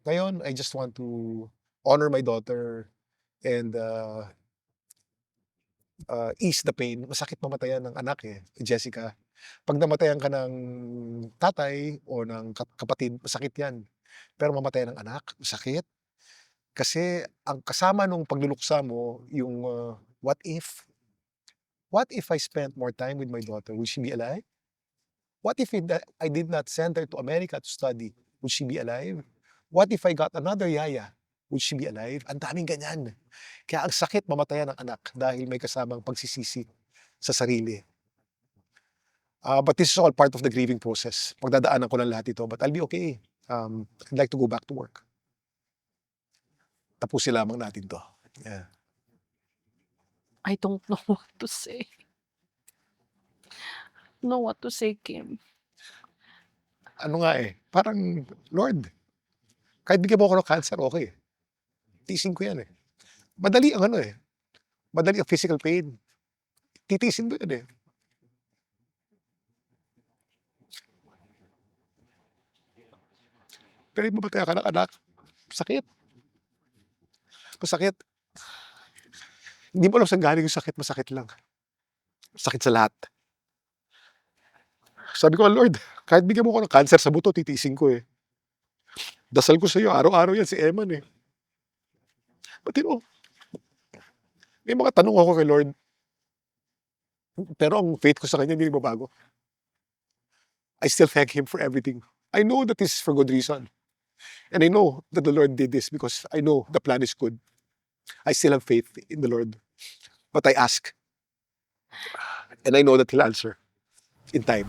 Ngayon, I just want to honor my daughter and, ease the pain. Masakit mamatayan ng anak, eh, Jessica. 'Pag namatayan ka ng tatay o ng kapatid, masakit 'yan. Pero mamatayan ng anak, masakit. Kasi ang kasama nung pagluluksa mo yung, what if? What if I spent more time with my daughter? Will she be alive? What if I did not send her to America to study? Would she be alive? What if I got another yaya? Would she be alive? Ang daming ganyan. Kaya ang sakit mamatayan ng anak dahil may kasamang pagsisisi sa sarili. But this is all part of the grieving process. Pagdadaanan ko lang lahat ito, but I'll be okay. I'd like to go back to work. Tapusin lamang natin 'to. Yeah. I don't know what to say. Know what to say, Kim. Ano nga, eh, parang, "Lord, kahit bigyan mo ako ng cancer, okey, tiisin ko 'yan, eh." Madali ang ano, eh, madali ang physical pain. Titiisin mo 'yan, eh. Pero yung mamatayan ka ng anak, sakit. Masakit. Hindi mo alam saan galing yung sakit, masakit lang. Sakit sa lahat. Sabi ko nga, "Lord, kahit bigyan mo ako ng cancer sa buto, titiisin ko, eh. Dasal ko sa'yo araw-araw 'yan si Eman, eh." But you know, may mga tanong ako kay Lord, pero ang faith ko sa kanya hindi nagbabago. I still thank Him for everything. I know that this is for good reason. And I know that the Lord did this because I know the plan is good. I still have faith in the Lord. But I ask, and I know that He'll answer in time.